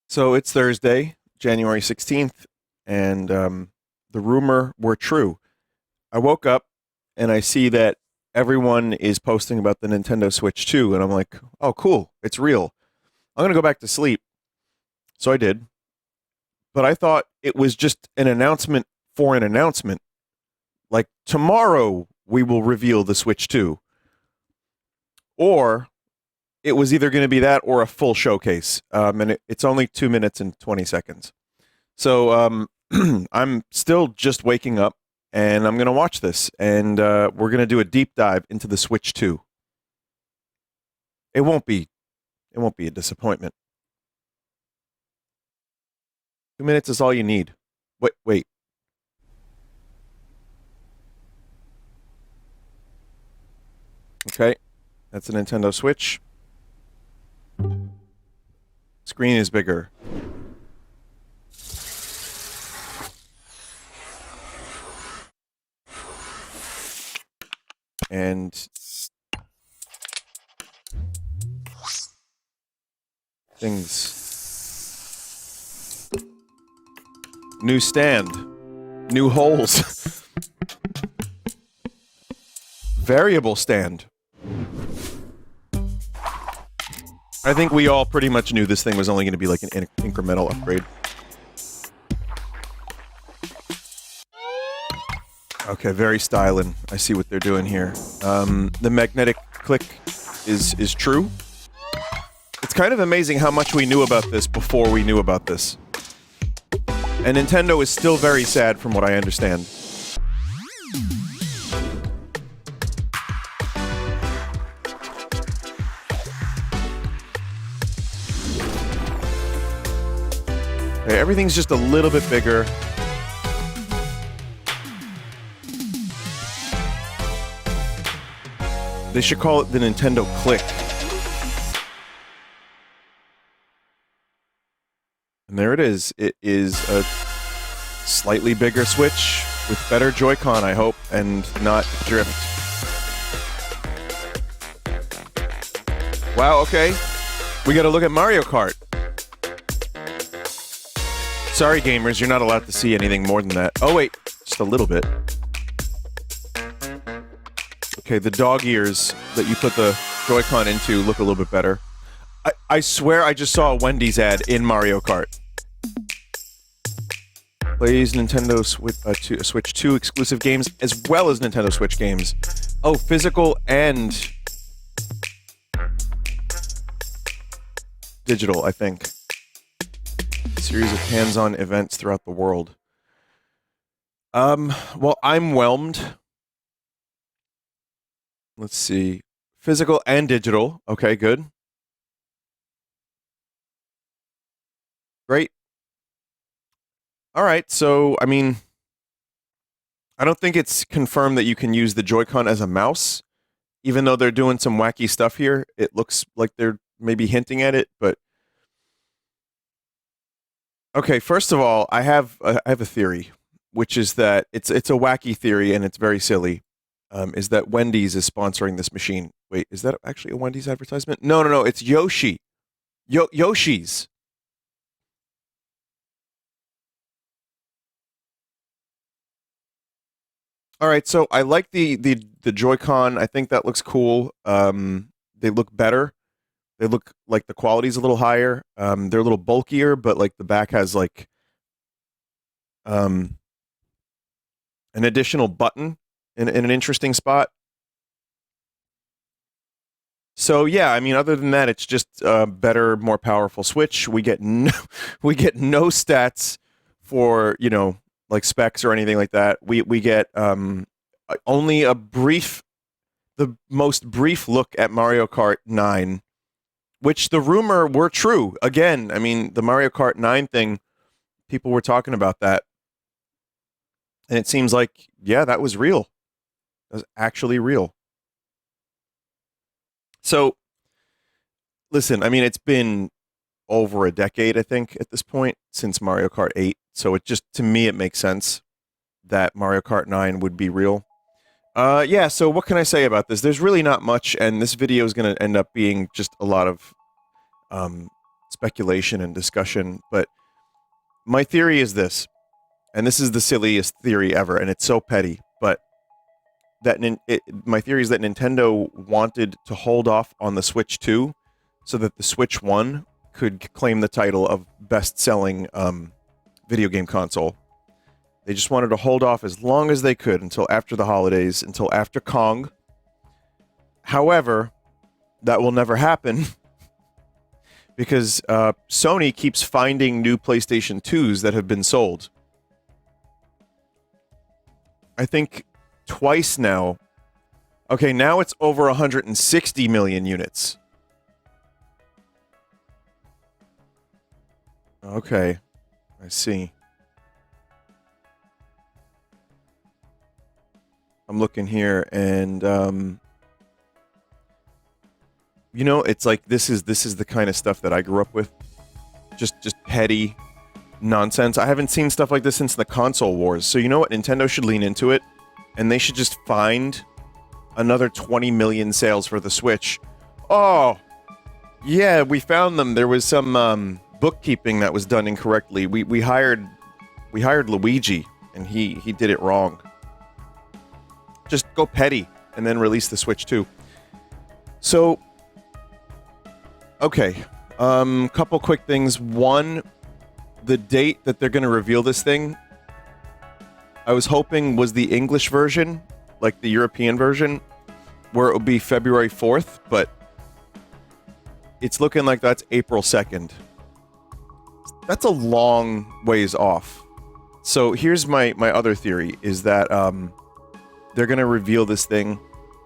So it's Thursday, January 16th, and the rumor were true. I woke up and I see that everyone is posting about the Nintendo Switch 2, and I'm like, oh, cool, it's real. I'm going to go back to sleep. So I did. But I thought it was just an announcement for an announcement. Like, tomorrow we will reveal the Switch 2. Or it was either going to be that or a full showcase. And it's only 2 minutes and 20 seconds. So I'm still just waking up, and I'm going to watch this, and we're going to do a deep dive into the Switch 2. It won't be a disappointment. 2 minutes is all you need. Wait. Okay, that's a Nintendo Switch. Screen is bigger. And things. New stand. New holes. Variable stand. I think we all pretty much knew this thing was only going to be like an incremental upgrade. Okay, very styling. I see what they're doing here. The magnetic click is true. It's kind of amazing how much we knew about this before we knew about this. And Nintendo is still very sad from what I understand. Okay, everything's just a little bit bigger. They should call it the Nintendo Click. And there it is. It is a slightly bigger Switch with better Joy-Con, I hope, and not drift. Wow, okay. We gotta look at Mario Kart. Sorry, gamers, you're not allowed to see anything more than that. Oh, wait, just a little bit. Okay, the dog ears that you put the Joy-Con into look a little bit better. I swear I just saw a Wendy's ad in Mario Kart. Plays Nintendo Switch 2 exclusive games as well as Nintendo Switch games. Oh, physical and digital, I think. Series of hands-on events throughout the world. Well, I'm whelmed. Let's see. Physical and digital. Okay, good. Great. All right, so, I mean, I don't think it's confirmed that you can use the Joy-Con as a mouse, even though they're doing some wacky stuff here. It looks like they're maybe hinting at it, but... Okay, first of all, I have a theory, which is that it's a wacky theory, and it's very silly, is that Wendy's is sponsoring this machine. Wait, is that actually a Wendy's advertisement? No, it's Yoshi. Yoshi's. All right, so I like the Joy-Con. I think that looks cool. They look better. They look like the quality's a little higher. They're a little bulkier, but like the back has like an additional button in an interesting spot. So yeah, I mean, other than that, it's just a better, more powerful Switch. We get no stats for, you know, like specs or anything like that. We get only the most brief look at Mario Kart 9, which the rumor were true. Again, I mean, the Mario Kart 9 thing, people were talking about that. And it seems like, yeah, that was real. That was actually real. So, listen, I mean, it's been over a decade, I think, at this point, since Mario Kart 8. So it just, to me, it makes sense that Mario Kart 9 would be real. Yeah, so what can I say about this? There's really not much, and this video is going to end up being just a lot of speculation and discussion, but my theory is this, and this is the silliest theory ever, and it's so petty, but my theory is that Nintendo wanted to hold off on the Switch 2 so that the Switch 1 could claim the title of best-selling video game console. They just wanted to hold off as long as they could until after the holidays, until after Kong. However, that will never happen because Sony keeps finding new PlayStation 2s that have been sold. I think twice now. Okay, now it's over 160 million units. Okay, I see. I'm looking here, and you know, it's like this is the kind of stuff that I grew up with. Just petty nonsense. I haven't seen stuff like this since the console wars. So you know what? Nintendo should lean into it, and they should just find another 20 million sales for the Switch. Oh, yeah, we found them. There was some bookkeeping that was done incorrectly. We hired Luigi, and he did it wrong. Just go petty, and then release the Switch 2. So, okay, couple quick things. One, the date that they're going to reveal this thing, I was hoping was the English version, like the European version, where it would be February 4th, but it's looking like that's April 2nd. That's a long ways off. So here's my other theory, is that they're going to reveal this thing.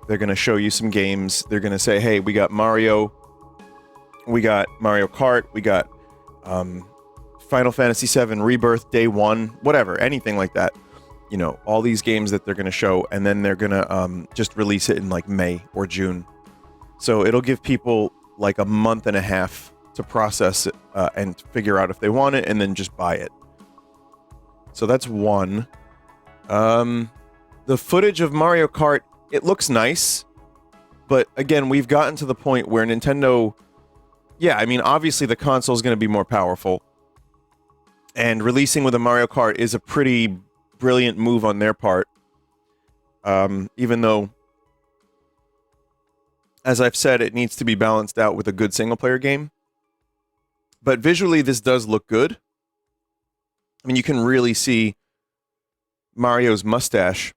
They're going to show you some games. They're going to say, hey, we got Mario. We got Mario Kart. We got Final Fantasy VII Rebirth Day 1. Whatever. Anything like that. You know, all these games that they're going to show. And then they're going to just release it in like May or June. So it'll give people like a month and a half to process it and figure out if they want it and then just buy it. So that's one. The footage of Mario Kart, it looks nice. But again, we've gotten to the point where Nintendo... Yeah, I mean, obviously the console is going to be more powerful. And releasing with a Mario Kart is a pretty brilliant move on their part. Even though, as I've said, it needs to be balanced out with a good single-player game. But visually, this does look good. I mean, you can really see Mario's mustache.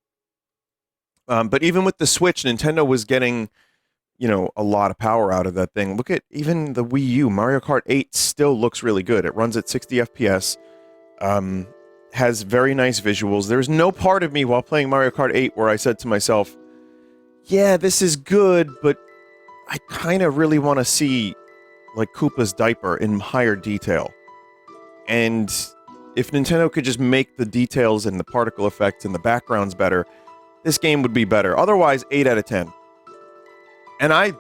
But even with the Switch, Nintendo was getting... you know, a lot of power out of that thing. Look at even the Wii U. Mario Kart 8 still looks really good. It runs at 60 FPS, has very nice visuals. There's no part of me while playing Mario Kart 8 where I said to myself, yeah, this is good, but I kind of really want to see, like, Koopa's diaper in higher detail. And if Nintendo could just make the details and the particle effects and the backgrounds better, this game would be better. Otherwise, 8 out of 10. And I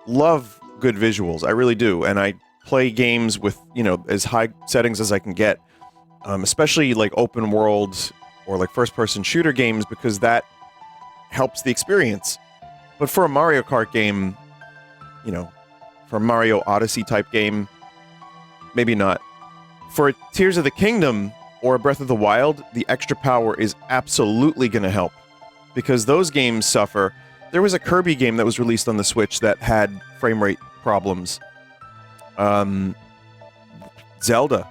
love good visuals. I really do. And I play games with, you know, as high settings as I can get. Especially like open world or like first-person shooter games because that helps the experience. But for a Mario Kart game, you know, for a Mario Odyssey type game, maybe not. For a Tears of the Kingdom or a Breath of the Wild, the extra power is absolutely going to help. Because those games suffer... There was a Kirby game that was released on the Switch that had frame rate problems. Zelda.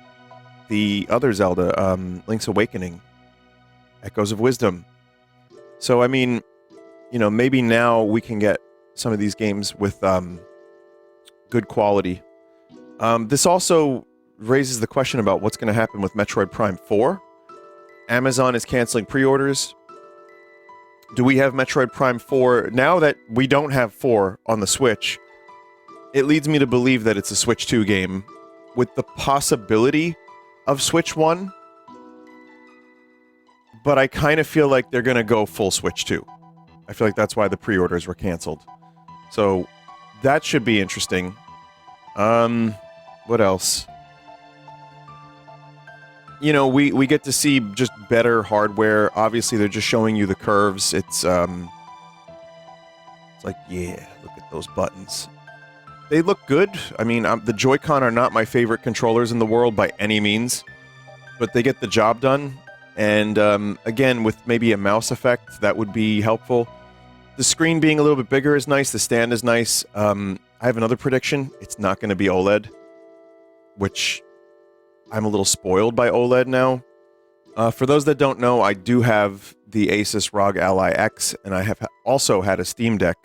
The other Zelda, Link's Awakening. Echoes of Wisdom. So, I mean, you know, maybe now we can get some of these games with good quality. This also raises the question about what's going to happen with Metroid Prime 4. Amazon is canceling pre-orders. Do we have Metroid Prime 4? Now that we don't have 4 on the Switch, it leads me to believe that it's a Switch 2 game with the possibility of Switch 1. But I kind of feel like they're going to go full Switch 2. I feel like that's why the pre-orders were canceled. So that should be interesting. What else? You know, we get to see just better hardware. Obviously, they're just showing you the curves. It's like, yeah, look at those buttons. they look good. I mean, the Joy-Con are not my favorite controllers in the world by any means, but they get the job done. And again, with maybe a mouse effect, that would be helpful. The screen being a little bit bigger is nice. The stand is nice. I have another prediction. It's not going to be OLED, which I'm a little spoiled by OLED now. For those that don't know, I do have the Asus ROG Ally X, and I have also had a Steam Deck,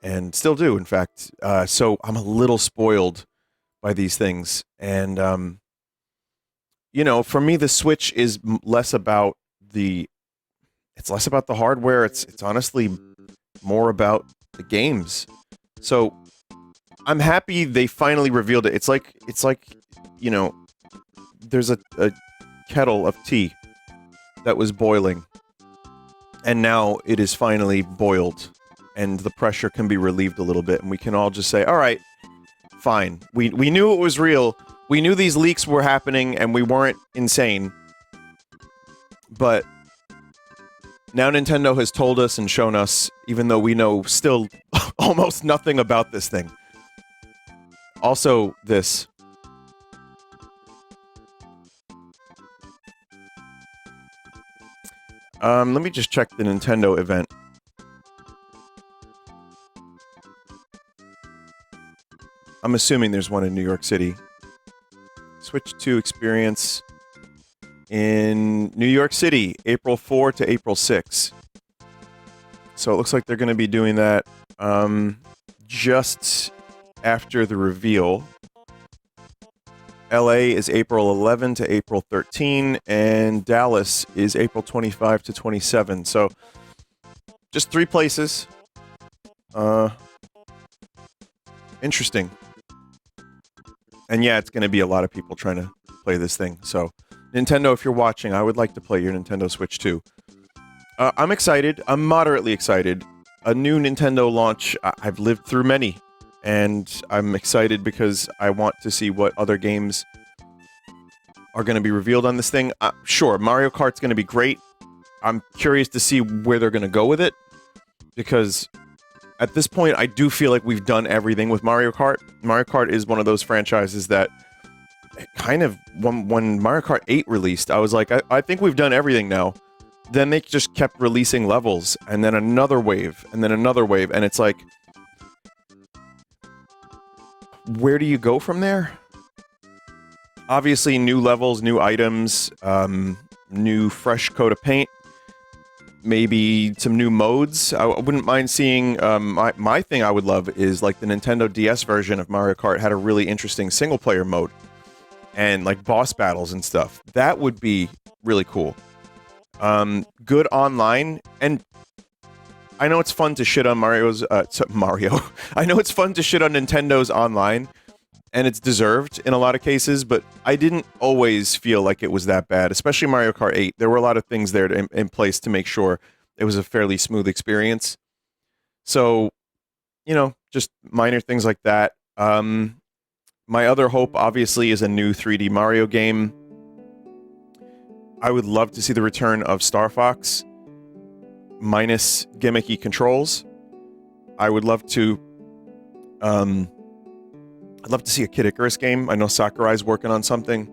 and still do, in fact. So I'm a little spoiled by these things. And, you know, for me, the Switch is less about the... It's less about the hardware. It's honestly more about the games. So I'm happy they finally revealed it. It's like, you know, there's a kettle of tea that was boiling, and now it is finally boiled, and the pressure can be relieved a little bit, and we can all just say, all right, fine. We knew it was real. We knew these leaks were happening, and we weren't insane. But now Nintendo has told us and shown us, even though we know still almost nothing about this thing. Also, this. Let me just check the Nintendo event. I'm assuming there's one in New York City. Switch 2 experience in New York City, April 4 to April 6. So it looks like they're going to be doing that just after the reveal. LA is April 11 to April 13, and Dallas is April 25 to 27. So, just 3 places. Interesting. And yeah, it's going to be a lot of people trying to play this thing. So, Nintendo, if you're watching, I would like to play your Nintendo Switch 2. I'm excited. I'm moderately excited. A new Nintendo launch. I've lived through many. And I'm excited because I want to see what other games are going to be revealed on this thing. Sure, Mario Kart's going to be great. I'm curious to see where they're going to go with it. Because at this point, I do feel like we've done everything with Mario Kart. Mario Kart is one of those franchises that kind of... When Mario Kart 8 released, I was like, I think we've done everything now. Then they just kept releasing levels, and then another wave, and then another wave, and it's like... Where do you go from there? Obviously, new levels, new items, new fresh coat of paint, maybe some new modes. I wouldn't mind seeing, my thing I would love is, like, the Nintendo DS version of Mario Kart had a really interesting single-player mode, and, like, boss battles and stuff. That would be really cool. Good online, and I know it's fun to shit on Mario. I know it's fun to shit on Nintendo's online, and it's deserved in a lot of cases, but I didn't always feel like it was that bad, especially Mario Kart 8. There were a lot of things there in place to make sure it was a fairly smooth experience. So, you know, just minor things like that. My other hope, obviously, is a new 3D Mario game. I would love to see the return of Star Fox, minus gimmicky controls. I would love to... I'd love to see a Kid Icarus game. I know Sakurai's working on something.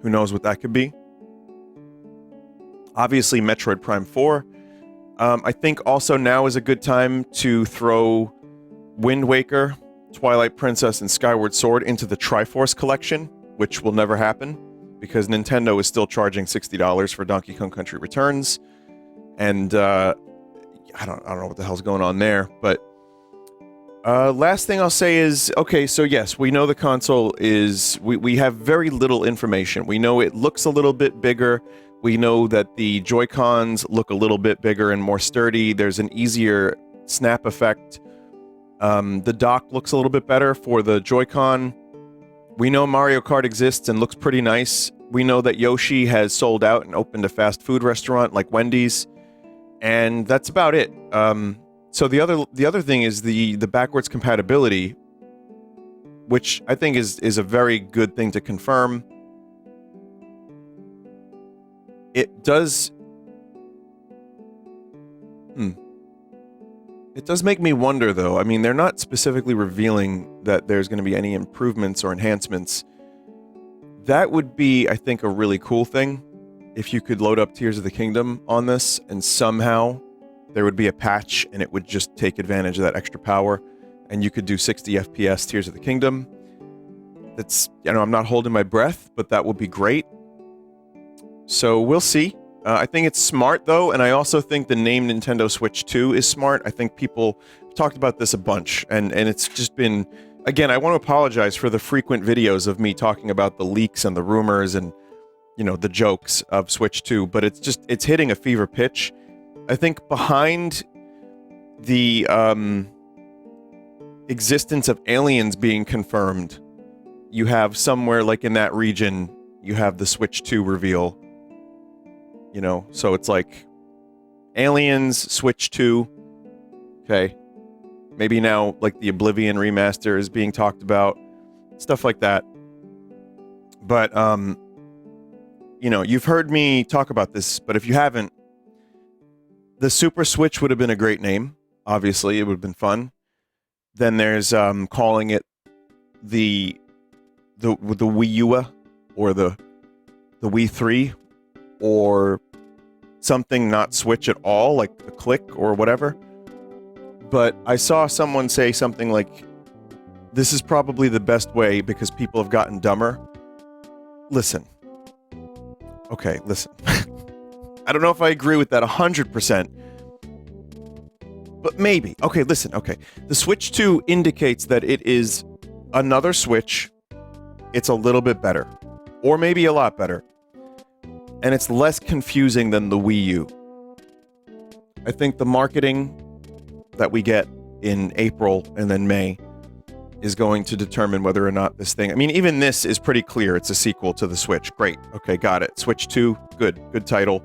Who knows what that could be. Obviously, Metroid Prime 4. I think also now is a good time to throw Wind Waker, Twilight Princess, and Skyward Sword into the Triforce collection, which will never happen, because Nintendo is still charging $60 for Donkey Kong Country Returns. And I don't know what the hell's going on there, but last thing I'll say is, okay, so yes, we know the console is, we have very little information. We know it looks a little bit bigger. We know that the Joy-Cons look a little bit bigger and more sturdy. There's an easier snap effect. The dock looks a little bit better for the Joy-Con. We know Mario Kart exists and looks pretty nice. We know that Yoshi has sold out and opened a fast food restaurant like Wendy's. And that's about it. So the other thing is the backwards compatibility, which I think is a very good thing to confirm. It does... It does make me wonder, though. I mean, they're not specifically revealing that there's going to be any improvements or enhancements. That would be, I think, a really cool thing if you could load up Tears of the Kingdom on this and somehow there would be a patch and it would just take advantage of that extra power and you could do 60 FPS Tears of the Kingdom. That's, I'm not holding my breath, but that would be great. So we'll see. I think it's smart, though, and I also think the name Nintendo Switch 2 is smart. I think people talked about this a bunch, and it's just been... Again, I want to apologize for the frequent videos of me talking about the leaks and the rumors and, the jokes of Switch 2, but it's hitting a fever pitch. I think behind the existence of aliens being confirmed, you have somewhere like in that region, you have the Switch 2 reveal. So it's like aliens, Switch 2, okay. Maybe now, like, the Oblivion remaster is being talked about. Stuff like that. But, you've heard me talk about this, but if you haven't, the Super Switch would have been a great name. Obviously, it would have been fun. Then there's calling it the Wii U or the Wii 3 or something not Switch at all, like the Click or whatever. But I saw someone say something like, this is probably the best way because people have gotten dumber. Listen. Okay, listen. I don't know if I agree with that 100%. But maybe. Okay, listen. Okay. The Switch 2 indicates that it is another Switch. It's a little bit better. Or maybe a lot better. And it's less confusing than the Wii U. I think the marketing that we get in April and then May is going to determine whether or not this thing... I mean, even this is pretty clear. It's a sequel to the Switch. Great. Okay, got it. Switch 2, good title.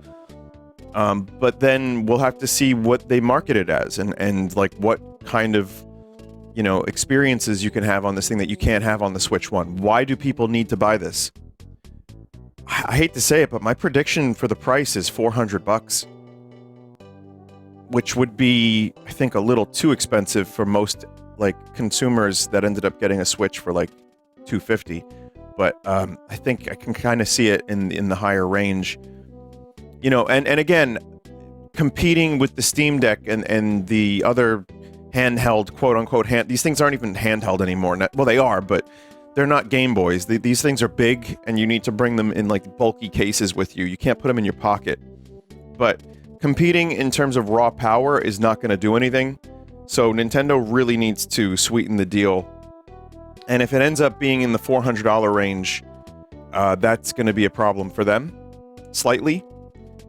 But then we'll have to see what they market it as and like what kind of, experiences you can have on this thing that you can't have on the Switch 1. Why do people need to buy this? I hate to say it, but my prediction for the price is $400. Which would be, I think, a little too expensive for most, consumers that ended up getting a Switch for, $250. But I think I can kind of see it in the higher range. And again, competing with the Steam Deck and the other handheld, quote-unquote, these things aren't even handheld anymore. Well, they are, but they're not Game Boys. These things are big, and you need to bring them in, bulky cases with you. You can't put them in your pocket. But... competing in terms of raw power is not going to do anything, so Nintendo really needs to sweeten the deal. And if it ends up being in the $400 range, that's going to be a problem for them, slightly.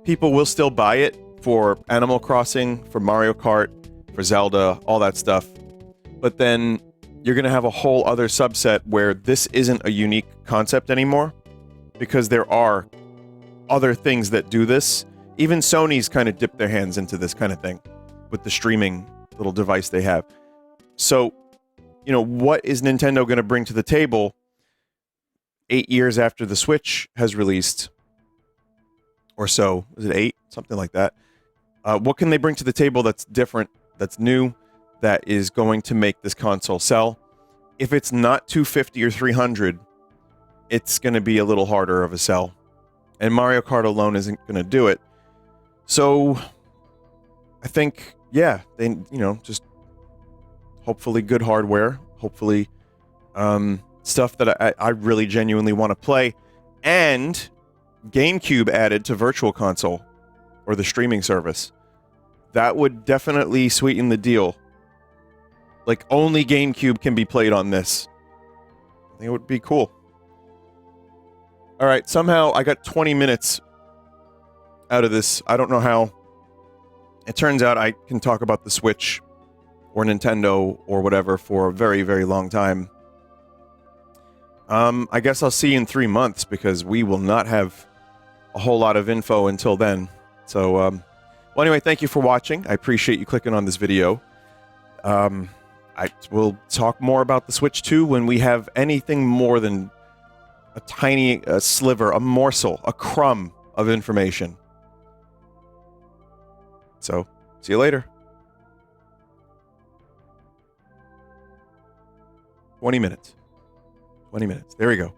People will still buy it for Animal Crossing, for Mario Kart, for Zelda, all that stuff. But then you're going to have a whole other subset where this isn't a unique concept anymore, because there are other things that do this. Even Sony's kind of dipped their hands into this kind of thing with the streaming little device they have. So, what is Nintendo going to bring to the table 8 years after the Switch has released? Or so. Is it 8? Something like that. What can they bring to the table that's different, that's new, that is going to make this console sell? If it's not $250 or $300, it's going to be a little harder of a sell. And Mario Kart alone isn't going to do it. So, I think, yeah, they, just hopefully good hardware, hopefully stuff that I really genuinely want to play, and GameCube added to Virtual Console, or the streaming service. That would definitely sweeten the deal. Only GameCube can be played on this. I think it would be cool. Alright, somehow I got 20 minutes out of this. I don't know how. It turns out I can talk about the Switch or Nintendo or whatever for a very, very long time. I guess I'll see you in 3 months because we will not have a whole lot of info until then. So, well, anyway, thank you for watching. I appreciate you clicking on this video. I will talk more about the Switch 2 when we have anything more than a tiny sliver, a morsel, a crumb of information. So, see you later. 20 minutes. 20 minutes. There we go.